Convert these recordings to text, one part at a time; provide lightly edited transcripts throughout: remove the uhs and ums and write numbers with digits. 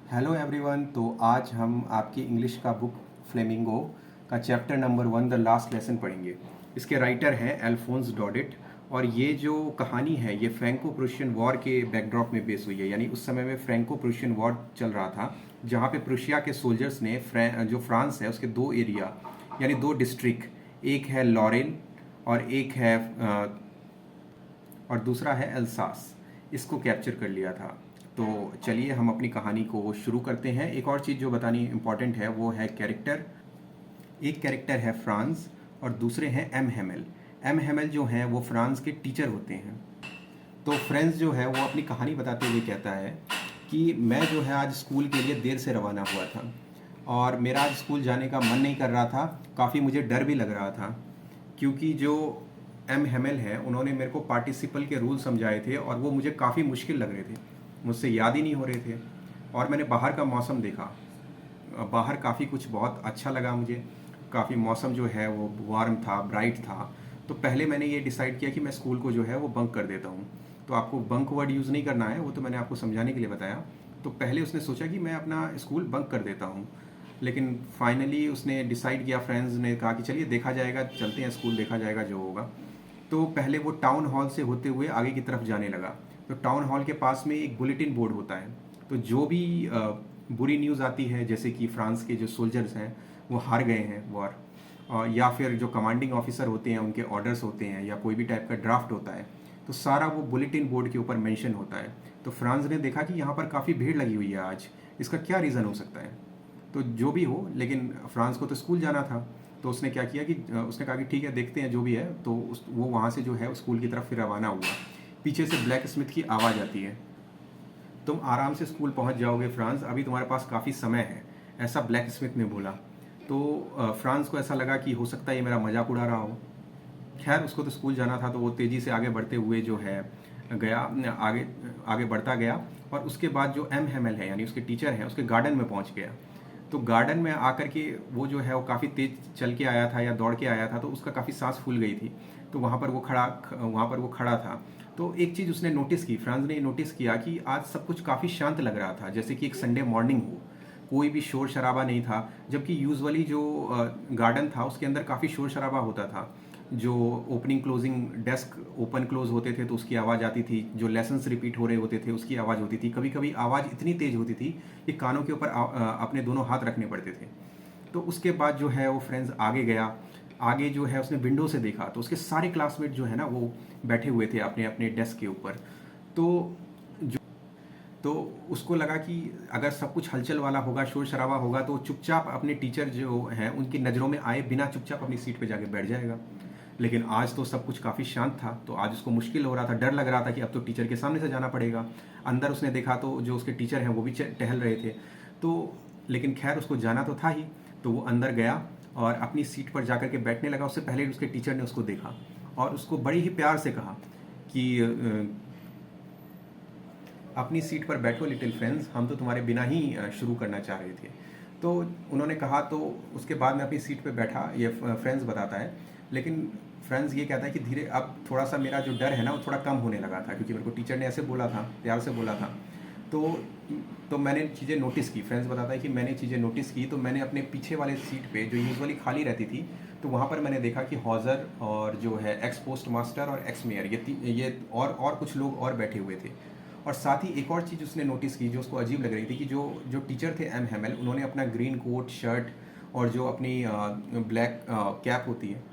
Hello everyone. तो आज हम आपकी इंग्लिश का बुक फ्लेमिंगो का chapter number 1 the last lesson पढ़ेंगे। इसके राइटर हैं अल्फोंस डॉडेट और ये जो कहानी है ये फ्रैंको प्रूशियन वॉर के बैकड्रॉप में बेस हुई है। यानी उस समय में फ्रैंको प्रूशियन वॉर चल रहा था जहाँ पे प्रूशिया के सोल्जर्स ने जो फ्रांस है उसके दो एरिया यानी दो डिस्ट्रिक्ट, एक है लॉरेन और एक है और दूसरा है एल्सास, इसको कैप्चर कर लिया था। तो चलिए हम अपनी कहानी को शुरू करते हैं। एक और चीज़ जो बतानी इम्पॉर्टेंट है वो है कैरेक्टर। एक कैरेक्टर है फ्रांस और दूसरे हैं एम हेमल। एम हेमल जो हैं वो फ्रांस के टीचर होते हैं। तो फ्रेंड्स जो है वो अपनी कहानी बताते हुए कहता है कि मैं जो है आज स्कूल के लिए देर से रवाना हुआ था और मेरा आज स्कूल जाने का मन नहीं कर रहा था। काफ़ी मुझे डर भी लग रहा था क्योंकि जो एम हेमल है उन्होंने मेरे को पार्टिसिपल के रूल समझाए थे और वो मुझे काफ़ी मुश्किल लग रहे थे, मुझसे याद ही नहीं हो रहे थे। और मैंने बाहर का मौसम देखा, बाहर काफ़ी कुछ बहुत अच्छा लगा मुझे। काफ़ी मौसम जो है वो वार्म था, ब्राइट था। तो पहले मैंने ये डिसाइड किया कि मैं स्कूल को जो है वो बंक कर देता हूँ। तो आपको बंक वर्ड यूज़ नहीं करना है, वो तो मैंने आपको समझाने के लिए बताया। तो पहले उसने सोचा कि मैं अपना स्कूल बंक कर देता हूँ, लेकिन फाइनली उसने डिसाइड किया, फ्रेंड्स ने कहा कि चलिए देखा जाएगा, चलते हैं स्कूल, देखा जाएगा जो होगा। तो पहले वो टाउन हॉल से होते हुए आगे की तरफ जाने लगा। तो टाउन हॉल के पास में एक बुलेटिन बोर्ड होता है। तो जो भी बुरी न्यूज़ आती है, जैसे कि फ्रांस के जो सोल्जर्स हैं वो हार गए हैं वॉर, और या फिर जो कमांडिंग ऑफिसर होते हैं उनके ऑर्डर्स होते हैं या कोई भी टाइप का ड्राफ्ट होता है, तो सारा वो बुलेटिन बोर्ड के ऊपर मेंशन होता है। तो फ्रांस ने देखा कि यहाँ पर काफ़ी भीड़ लगी हुई है आज, इसका क्या रीज़न हो सकता है। तो जो भी हो, लेकिन फ्रांस को तो स्कूल जाना था। तो उसने क्या किया कि उसने कहा कि ठीक है, देखते हैं जो भी है। तो वो वहाँ से जो है स्कूल की तरफ फिर रवाना हुआ। पीछे से ब्लैक स्मिथ की आवाज़ आती है, तुम आराम से स्कूल पहुंच जाओगे फ्रांस, अभी तुम्हारे पास काफ़ी समय है, ऐसा ब्लैक स्मिथ ने बोला। तो फ्रांस को ऐसा लगा कि हो सकता है ये मेरा मजाक उड़ा रहा हो। खैर उसको तो स्कूल जाना था, तो वो तेज़ी से आगे बढ़ते हुए जो है गया, आगे आगे बढ़ता गया। और उसके बाद जो एम हेमल है यानी उसके टीचर हैं उसके गार्डन में पहुंच गया। तो गार्डन में आकर के वो जो है वो काफ़ी तेज चल के आया था या दौड़ के आया था, तो उसका काफ़ी सांस फूल गई थी। तो वहाँ पर वो खड़ा था। तो एक चीज़ उसने नोटिस की, फ्रांस ने नोटिस किया कि आज सब कुछ काफ़ी शांत लग रहा था, जैसे कि एक संडे मॉर्निंग हो। कोई भी शोर शराबा नहीं था, जबकि यूजुअली जो गार्डन था उसके अंदर काफ़ी शोर शराबा होता था। जो opening closing desk open close होते थे तो उसकी आवाज़ आती थी, जो लेसन्स रिपीट हो रहे होते थे उसकी आवाज़ होती थी, कभी कभी आवाज़ इतनी तेज़ होती थी कि कानों के ऊपर अपने दोनों हाथ रखने पड़ते थे। तो उसके बाद जो है वो फ्रेंड्स आगे गया। आगे जो है उसने विंडो से देखा तो उसके सारे क्लासमेट जो है ना वो बैठे हुए थे अपने अपने डेस्क के ऊपर। तो तो उसको लगा कि अगर सब कुछ हलचल वाला होगा, शोर शराबा होगा, तो चुपचाप अपने टीचर जो हैं उनकी नज़रों में आए बिना चुपचाप अपनी सीट पे जाके बैठ जाएगा। लेकिन आज तो सब कुछ काफ़ी शांत था, तो आज उसको मुश्किल हो रहा था, डर लग रहा था कि अब तो टीचर के सामने से जाना पड़ेगा। अंदर उसने देखा तो जो उसके टीचर हैं वो भी टहल रहे थे। तो लेकिन खैर उसको जाना तो था ही। तो वो अंदर गया और अपनी सीट पर जाकर के बैठने लगा। उससे पहले उसके टीचर ने उसको देखा और उसको बड़ी ही प्यार से कहा कि अपनी सीट पर बैठो लिटिल फ्रेंड्स, हम तो तुम्हारे बिना ही शुरू करना चाह रहे थे। तो उन्होंने कहा, तो उसके बाद मैं अपनी सीट पर बैठा, ये फ्रेंड्स बताता है। लेकिन फ्रेंड्स ये कहता है कि धीरे अब थोड़ा सा मेरा जो डर है ना वो थोड़ा कम होने लगा था, क्योंकि मेरे को टीचर ने ऐसे बोला था, प्यार से बोला था। तो तो मैंने चीज़ें नोटिस की, फ्रेंड्स बताता है कि मैंने चीज़ें नोटिस की। तो मैंने अपने पीछे वाले सीट पे जो यूजुअली खाली रहती थी, तो वहाँ पर मैंने देखा कि हॉजर और जो है एक्स पोस्ट मास्टर और एक्स मेयर, ये और कुछ लोग और बैठे हुए थे। और साथ ही एक और चीज़ उसने नोटिस की जो उसको अजीब लग रही थी कि जो जो टीचर थे एम हेमल, उन्होंने अपना ग्रीन कोट शर्ट और जो अपनी ब्लैक कैप होती है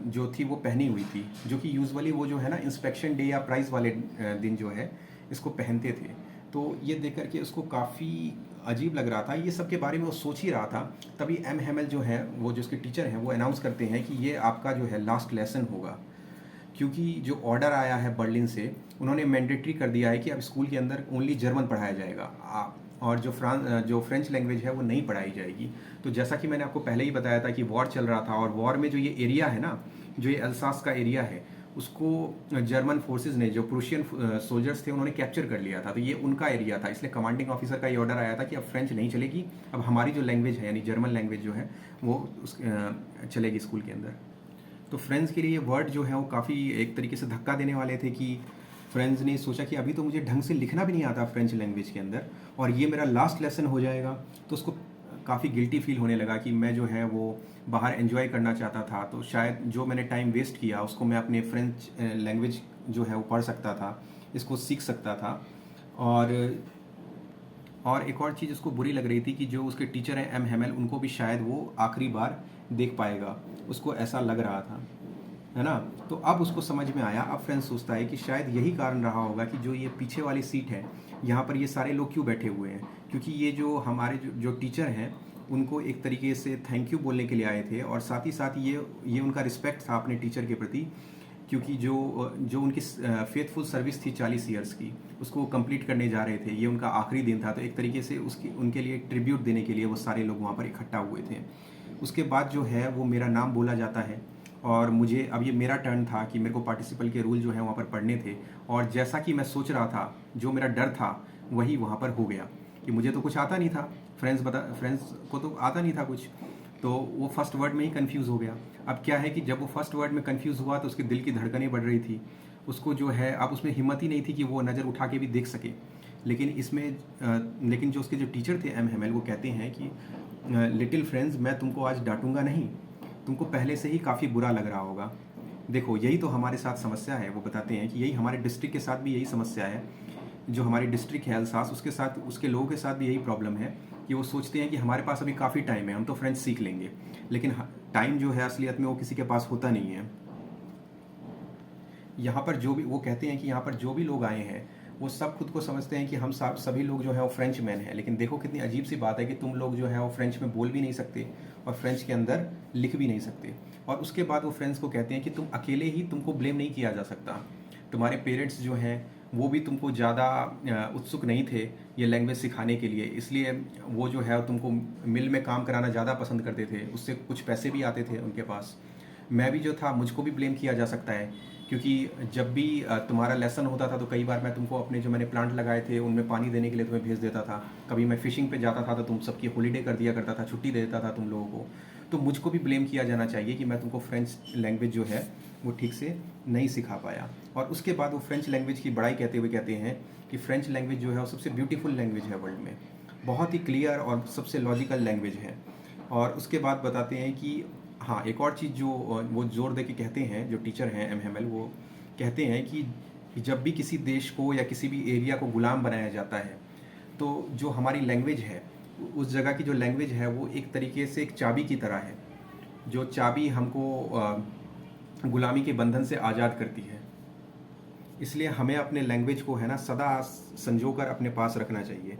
जो थी वो पहनी हुई थी, जो कि यूजुअली वो जो है ना इंस्पेक्शन डे या प्राइज़ वाले दिन जो है इसको पहनते थे। तो ये देख करके उसको काफ़ी अजीब लग रहा था, ये सब के बारे में वो सोच ही रहा था। तभी एम हेमल जो है वो जो उसके टीचर हैं वो अनाउंस करते हैं कि ये आपका जो है लास्ट लेसन होगा, क्योंकि जो ऑर्डर आया है बर्लिन से, उन्होंने मैंडेटरी कर दिया है कि अब स्कूल के अंदर ओनली जर्मन पढ़ाया जाएगा और जो फ्रेंच लैंग्वेज है वो नहीं पढ़ाई जाएगी। तो जैसा कि मैंने आपको पहले ही बताया था कि वॉर चल रहा था और वॉर में जो ये एरिया है ना, जो ये अल्सास का एरिया है, उसको जर्मन फोर्सेस ने, जो प्रूशियन सोल्जर्स थे, उन्होंने कैप्चर कर लिया था। तो ये उनका एरिया था, इसलिए कमांडिंग ऑफिसर का ये ऑर्डर आया था कि अब फ्रेंच नहीं चलेगी, अब हमारी जो लैंग्वेज है यानी जर्मन लैंग्वेज जो है वो चलेगी स्कूल के अंदर। तो फ्रेंड्स के लिए वर्ड जो है वो काफ़ी एक तरीके से धक्का देने वाले थे कि फ्रेंड्स ने सोचा कि अभी तो मुझे ढंग से लिखना भी नहीं आता फ्रेंच लैंग्वेज के अंदर, और ये मेरा लास्ट लेसन हो जाएगा। तो उसको काफ़ी गिल्टी फील होने लगा कि मैं जो है वो बाहर एंजॉय करना चाहता था, तो शायद जो मैंने टाइम वेस्ट किया उसको मैं अपने फ्रेंच लैंग्वेज जो है वो पढ़ सकता था, इसको सीख सकता था। और एक और चीज़ उसको बुरी लग रही थी कि जो उसके टीचर हैं एम हेमल, उनको भी शायद वो आखिरी बार देख पाएगा, उसको ऐसा लग रहा था, है ना। तो अब उसको समझ में आया, अब फ्रेंड्स सोचता है कि शायद यही कारण रहा होगा कि जो ये पीछे वाली सीट है यहाँ पर ये सारे लोग क्यों बैठे हुए हैं, क्योंकि ये जो हमारे जो टीचर हैं उनको एक तरीके से थैंक यू बोलने के लिए आए थे, और साथ ही साथ ये उनका रिस्पेक्ट था अपने टीचर के प्रति, क्योंकि जो उनकी फेथफुल सर्विस थी 40 ईयर्स की, उसको वो कंप्लीट करने जा रहे थे, ये उनका आखिरी दिन था, तो एक तरीके से उनके लिए ट्रिब्यूट देने के लिए वो सारे लोग वहाँ पर इकट्ठा हुए थे। उसके बाद जो है वो मेरा नाम बोला जाता है, और मुझे अब ये मेरा टर्न था कि मेरे को पार्टिसिपल के रूल जो है वहाँ पर पढ़ने थे, और जैसा कि मैं सोच रहा था, जो मेरा डर था वही वहाँ पर हो गया कि मुझे तो कुछ आता नहीं था, फ्रेंड्स को तो आता नहीं था कुछ, तो वो फर्स्ट वर्ड में ही कंफ्यूज हो गया। अब क्या है कि जब वो फर्स्ट वर्ड में कंफ्यूज हुआ तो उसके दिल की धड़कनें बढ़ रही थी, उसको जो है अब उसमें हिम्मत ही नहीं थी कि वो नज़र उठा के भी देख सके। लेकिन जो उसके जो टीचर थे एम हेमल, वो कहते हैं कि लिटिल फ्रेंड्स, मैं तुमको आज डांटूंगा नहीं, तुमको पहले से ही काफ़ी बुरा लग रहा होगा। देखो यही तो हमारे साथ समस्या है। वो बताते हैं कि यही हमारे डिस्ट्रिक्ट के साथ भी यही समस्या है, जो हमारी डिस्ट्रिक्ट है अल्सास, उसके साथ उसके लोगों के साथ भी यही प्रॉब्लम है कि वो सोचते हैं कि हमारे पास अभी काफ़ी टाइम है, हम तो फ्रेंच सीख लेंगे, लेकिन टाइम जो है असलियत में वो किसी के पास होता नहीं है। यहाँ पर जो भी, वो कहते हैं कि यहाँ पर जो भी लोग आए हैं वो सब खुद को समझते हैं कि हम सब सभी लोग जो है वो फ्रेंच मैन हैं, लेकिन देखो कितनी अजीब सी बात है कि तुम लोग जो है वो फ्रेंच में बोल भी नहीं सकते और फ्रेंच के अंदर लिख भी नहीं सकते। और उसके बाद वो फ्रेंड्स को कहते हैं कि तुम अकेले ही, तुमको ब्लेम नहीं किया जा सकता, तुम्हारे पेरेंट्स जो हैं वो भी तुमको ज़्यादा उत्सुक नहीं थे ये लैंग्वेज सिखाने के लिए, इसलिए वो जो है तुमको मिल में काम कराना ज़्यादा पसंद करते थे, उससे कुछ पैसे भी आते थे उनके पास। मैं भी जो था, मुझको भी ब्लेम किया जा सकता है, क्योंकि जब भी तुम्हारा लेसन होता था तो कई बार मैं तुमको अपने जो मैंने प्लांट लगाए थे उनमें पानी देने के लिए तुम्हें भेज देता था, कभी मैं फ़िशिंग पे जाता था तो तुम सबकी हॉलीडे कर दिया करता था, छुट्टी दे देता था तुम लोगों को। तो मुझको भी ब्लेम किया जाना चाहिए कि मैं तुमको फ्रेंच लैंग्वेज जो है वो ठीक से नहीं सिखा पाया। और उसके बाद वो फ्रेंच लैंग्वेज की बड़ाई कहते हुए कहते हैं कि फ्रेंच लैंग्वेज जो है वो सबसे ब्यूटीफुल लैंग्वेज है वर्ल्ड में, बहुत ही क्लियर और सबसे लॉजिकल लैंग्वेज है। और उसके बाद बताते हैं कि हाँ, एक और चीज़ जो वो जोर दे के कहते हैं, जो टीचर हैं एम हेमल, वो कहते हैं कि जब भी किसी देश को या किसी भी एरिया को गुलाम बनाया जाता है तो जो हमारी लैंग्वेज है, उस जगह की जो लैंग्वेज है वो एक तरीके से एक चाबी की तरह है, जो चाबी हमको गुलामी के बंधन से आज़ाद करती है। इसलिए हमें अपने लैंग्वेज को है ना सदा संजो कर अपने पास रखना चाहिए।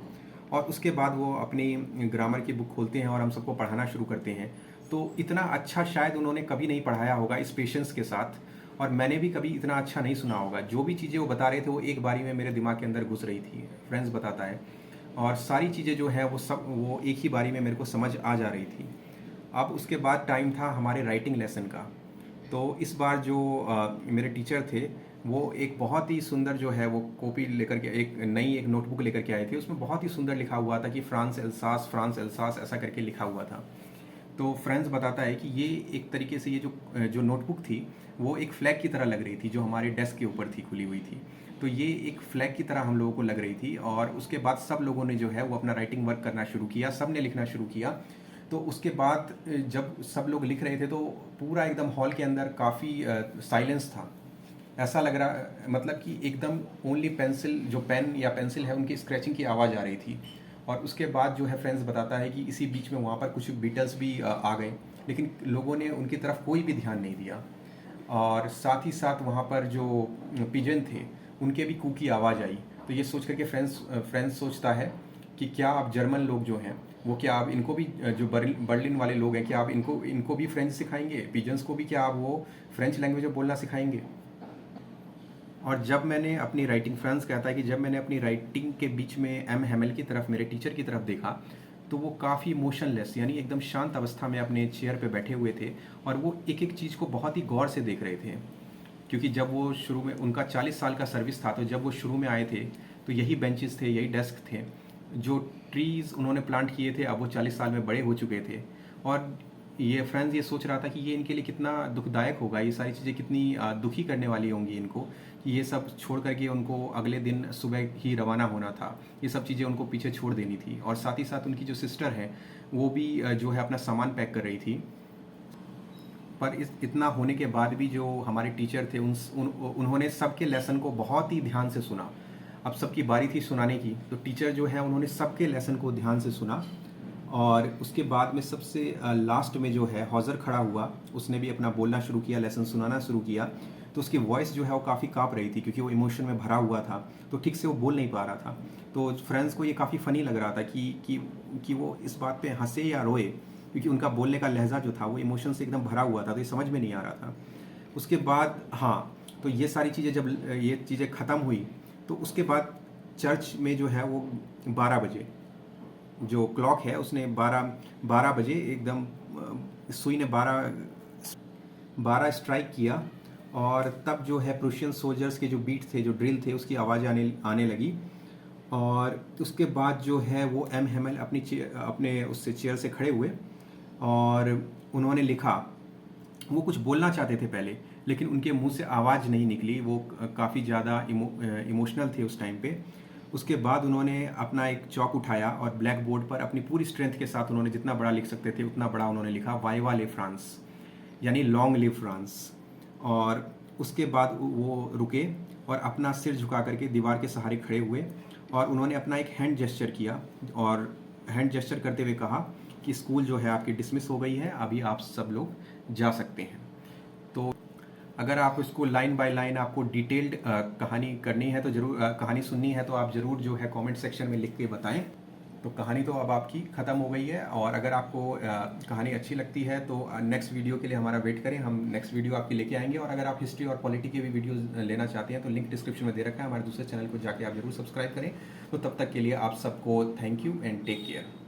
और उसके बाद वो अपनी ग्रामर की बुक खोलते हैं और हम सबको पढ़ाना शुरू करते हैं। तो इतना अच्छा शायद उन्होंने कभी नहीं पढ़ाया होगा इस पेशेंस के साथ, और मैंने भी कभी इतना अच्छा नहीं सुना होगा। जो भी चीज़ें वो बता रहे थे वो एक बारी में मेरे दिमाग के अंदर घुस रही थी, फ्रेंड्स बताता है, और सारी चीज़ें जो है वो एक ही बारी में मेरे को समझ आ जा रही थी। अब उसके बाद टाइम था हमारे राइटिंग लेसन का। तो इस बार जो मेरे टीचर थे वो एक बहुत ही सुंदर जो है वो कॉपी लेकर के, एक नोटबुक लेकर के आए थे, उसमें बहुत ही सुंदर लिखा हुआ था कि फ्रांस एल्सास ऐसा करके लिखा हुआ था। तो फ्रेंड्स बताता है कि ये एक तरीके से ये जो नोटबुक थी वो एक फ्लैग की तरह लग रही थी, जो हमारे डेस्क के ऊपर थी, खुली हुई थी। तो ये एक फ्लैग की तरह हम लोगों को लग रही थी। और उसके बाद सब लोगों ने जो है वो अपना राइटिंग वर्क करना शुरू किया, सब ने लिखना शुरू किया। तो उसके बाद जब सब लोग लिख रहे थे तो पूरा एकदम हॉल के अंदर काफ़ी साइलेंस था, ऐसा लग रहा, मतलब कि एकदम ओनली पेंसिल, जो पेन या पेंसिल है उनकी स्क्रैचिंग की आवाज़ आ रही थी। और उसके बाद जो है फ्रेंड्स बताता है कि इसी बीच में वहाँ पर कुछ बीटल्स भी आ गए, लेकिन लोगों ने उनकी तरफ कोई भी ध्यान नहीं दिया। और साथ ही साथ वहाँ पर जो पिजन थे उनके भी कू की आवाज़ आई। तो ये सोच करके फ्रेंड्स सोचता है कि क्या आप जर्मन लोग जो हैं वो, क्या आप इनको भी, जो बर्लिन वाले लोग हैं, क्या आप इनको भी फ्रेंच सिखाएंगे, पिजन्स को भी क्या आप वो फ्रेंच लैंग्वेज में बोलना सिखाएंगे। और जब मैंने अपनी राइटिंग, फ्रांस कहता है कि जब मैंने अपनी राइटिंग के बीच में एम हेमल की तरफ, मेरे टीचर की तरफ देखा, तो वो काफ़ी मोशनलेस, यानी एकदम शांत अवस्था में अपने चेयर पे बैठे हुए थे, और वो एक एक चीज़ को बहुत ही गौर से देख रहे थे। क्योंकि जब वो शुरू में, उनका 40 साल का सर्विस था, तो जब वो शुरू में आए थे तो यही बेंचेस थे, यही डेस्क थे, जो ट्रीज़ उन्होंने प्लांट किए थे अब वो 40 साल में बड़े हो चुके थे। और ये फ्रेंड्स ये सोच रहा था कि ये इनके लिए कितना दुखदायक होगा, ये सारी चीज़ें कितनी दुखी करने वाली होंगी इनको, कि ये सब छोड़ करके उनको अगले दिन सुबह ही रवाना होना था, ये सब चीज़ें उनको पीछे छोड़ देनी थी। और साथ ही साथ उनकी जो सिस्टर है वो भी जो है अपना सामान पैक कर रही थी। पर इतना होने के बाद भी जो हमारे टीचर थे उन्होंने सबके लेसन को बहुत ही ध्यान से सुना। अब सबकी बारी थी सुनाने की, तो टीचर जो है उन्होंने सबके लेसन को ध्यान से सुना। और उसके बाद में सबसे लास्ट में जो है हौज़र खड़ा हुआ, उसने भी अपना बोलना शुरू किया, लेसन सुनाना शुरू किया। तो उसकी वॉइस जो है वो काफ़ी काँप रही थी क्योंकि वो इमोशन में भरा हुआ था, तो ठीक से वो बोल नहीं पा रहा था। तो फ्रेंड्स को ये काफ़ी फ़नी लग रहा था कि वो इस बात पे हंसे या रोए, क्योंकि उनका बोलने का लहजा जो था वो इमोशन से एकदम भरा हुआ था, तो ये समझ में नहीं आ रहा था। उसके बाद हाँ, तो ये सारी चीज़ें जब ये चीज़ें ख़त्म हुई, तो उसके बाद चर्च में जो है वो 12 बजे जो क्लॉक है उसने 12 बजे एकदम सुई ने 12 स्ट्राइक किया। और तब जो है प्रूशियन सोल्जर्स के जो बीट थे, जो ड्रिल थे, उसकी आवाज़ आने लगी। और उसके बाद जो है वो एम हेमल अपने उससे चेयर से खड़े हुए और उन्होंने लिखा। वो कुछ बोलना चाहते थे पहले, लेकिन उनके मुंह से आवाज़ नहीं निकली, वो काफ़ी ज़्यादा इमोशनल थे उस टाइम पे। उसके बाद उन्होंने अपना एक चॉक उठाया और ब्लैक बोर्ड पर अपनी पूरी स्ट्रेंथ के साथ उन्होंने जितना बड़ा लिख सकते थे उतना बड़ा उन्होंने लिखा, वाइवा ले फ्रांस, यानी लॉन्ग लिव फ्रांस। और उसके बाद वो रुके और अपना सिर झुका करके दीवार के सहारे खड़े हुए और उन्होंने अपना एक हैंड जेस्चर किया और हैंड जेस्चर करते हुए कहा कि स्कूल जो है आपकी डिसमिस हो गई है, अभी आप सब लोग जा सकते हैं। तो अगर आप इसको लाइन बाय लाइन आपको डिटेल्ड कहानी करनी है तो ज़रूर, कहानी सुननी है तो आप ज़रूर जो है कमेंट सेक्शन में लिख के बताएं। तो कहानी तो अब आपकी ख़त्म हो गई है, और अगर आपको कहानी अच्छी लगती है तो नेक्स्ट वीडियो के लिए हमारा वेट करें, हम नेक्स्ट वीडियो आपकी लेके आएंगे। और अगर आप हिस्ट्री और पॉलिटी के भी वीडियो लेना चाहते हैं तो लिंक डिस्क्रिप्शन में दे रखा है, हमारे दूसरे चैनल को जाके आप जरूर सब्सक्राइब करें। तो तब तक के लिए आप सबको thank you and take care.